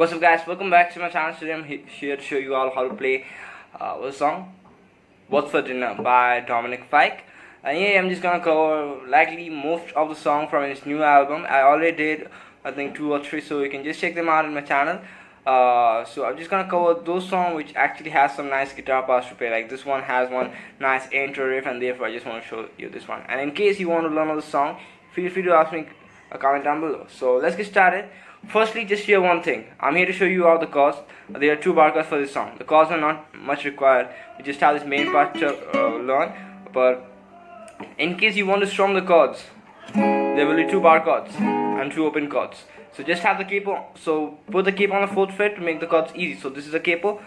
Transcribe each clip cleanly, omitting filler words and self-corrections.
What's up guys, welcome back to my channel. Today I'm here to show you all how to play a song, What's for Dinner by Dominic Fike. And yeah, I'm just gonna cover likely most of the song from his new album. I already did I think 2 or 3, so you can just check them out in my channel. So I'm just gonna cover those songs which actually has some nice guitar parts to play. Like this one has one nice intro riff, and therefore I just want to show you this one. And in case you want to learn the song, feel free to ask me a comment down below. So let's get started. Firstly, just hear one thing. I'm here to show you all the chords. There are 2 bar chords for this song. The chords are not much required. You just have this main part to learn. But in case you want to strum the chords, there will be 2 bar chords and 2 open chords. So just have the capo. So put the capo on the 4th fret to make the chords easy. So this is a capo.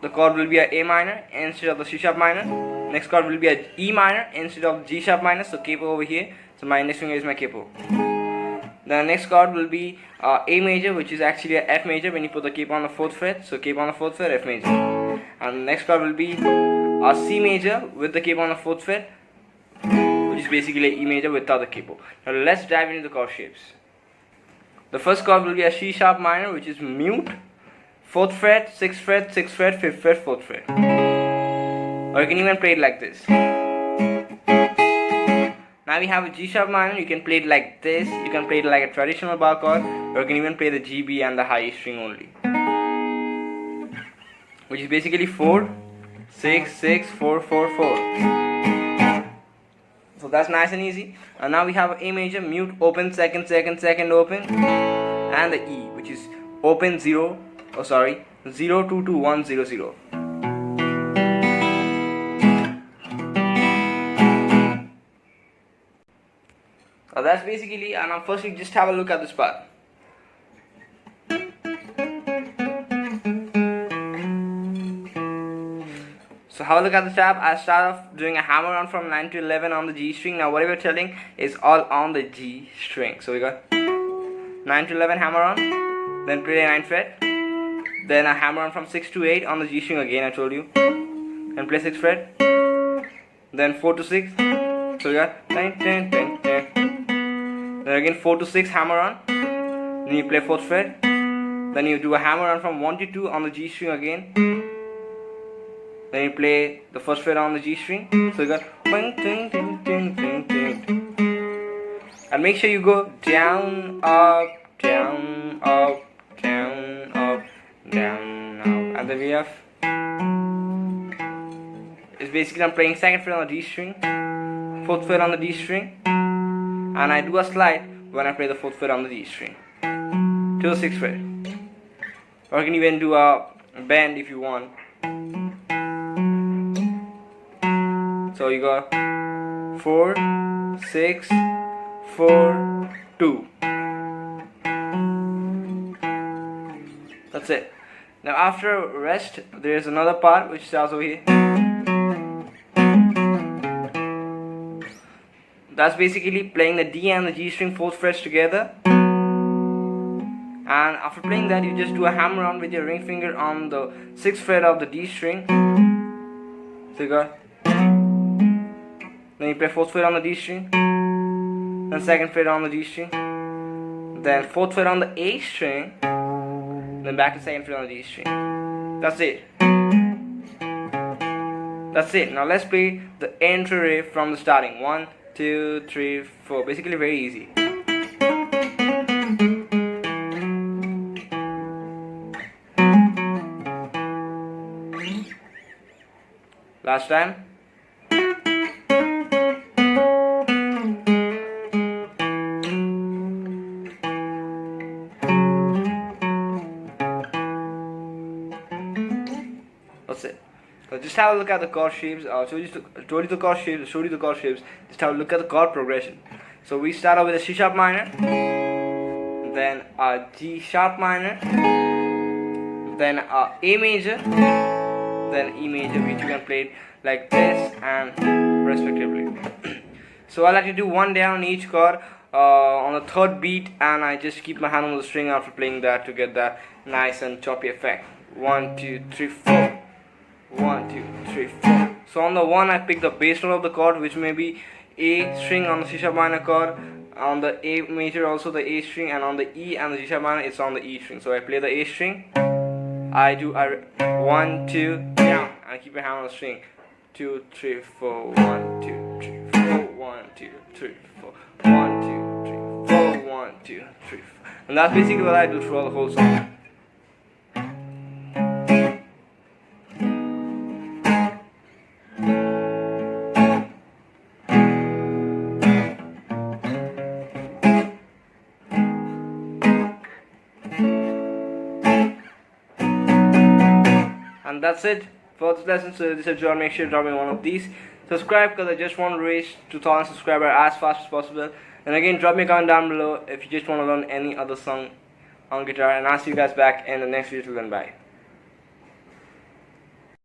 The chord will be a A minor instead of the C sharp minor. Next chord will be a E minor instead of G sharp minor. So capo over here. So my next finger is my capo. The next chord will be A major, which is actually a F major when you put the capo on the 4th fret. So capo on the 4th fret, F major. And the next chord will be a C major with the capo on the 4th fret, which is basically a E major without the capo. Now let's dive into the chord shapes. The first chord will be a C sharp minor, which is mute, 4th fret, 6th fret, 6th fret, 5th fret, 4th fret. Or you can even play it like this. Now we have a G sharp minor. You can play it like this. You can play it like a traditional bar chord, or you can even play the G, B and the high E string only, which is basically 4, 6, 6, 4, 4, 4. So that's nice and easy. And now we have A major, mute, open, second, second, second, open, and the E, which is open 0, 0, 2, 2, 1, 0, 0. Now that's basically, and now first we just have a look at this part. So have a look at the tab. I start off doing a hammer on from 9 to 11 on the G string. Now whatever you're telling is all on the G string. So we got 9 to 11 hammer on, then play 9th fret, then a hammer on from 6 to 8 on the G string again, I told you, and play 6th fret, then 4 to 6. So we got 10, 10, 10, 10. Then again 4 to 6 hammer on, then you play 4th fret, then you do a hammer on from 1 to 2 on the G string again, then you play the 1st fret on the G string. So you got ting, ting, ting, ting, ting, ting. And make sure you go down, up, down, up, down, up, down, up. And then we have, it's basically I'm playing 2nd fret on the D string, 4th fret on the D string, and I do a slide when I play the 4th fret on the D string to the 6th fret. Or you can even do a bend if you want. So you got 4, 6, 4, 2. That's it. Now after rest, there is another part which starts over here. That's basically playing the D and the G string 4th frets together. And after playing that, you just do a hammer on with your ring finger on the 6th fret of the D string. So you got, then you play 4th fret on the D string, then 2nd fret on the D string, then 4th fret on the A string, then back to 2nd fret on the D string. That's it. That's it. Now let's play the intro riff from the starting. 1, 2, 3, 4. Basically very easy. Last time. That's it. So just have a look at the chord shapes. Showed you the chord shapes. Just have a look at the chord progression. So we start off with a C sharp minor, then a G sharp minor, then a A major, then E major, which you can play it like this and respectively. So I like to do one down on each chord on the 3rd beat, and I just keep my hand on the string after playing that to get that nice and choppy effect. 1, 2, 3, 4. 1, 2, 3, 4. So on the 1 I pick the bass note of the chord, which may be A string on the C sharp minor chord, On the A major also the A string, and on the E and the G sharp minor it's on the E string. So I play the A string, I 1 2 down, and keep your hand on the string. 2 3 4 1 2 3 4 1 2 3 4 1 2 3 4 1 2 3 4. And that's basically what I do throughout the whole song. And that's it for this lesson. So this is John. Make sure to drop me one of these. Subscribe, because I just want to reach 2,000 subscribers as fast as possible. And again, drop me a comment down below if you just want to learn any other song on guitar. And I'll see you guys back in the next video. Till then, bye.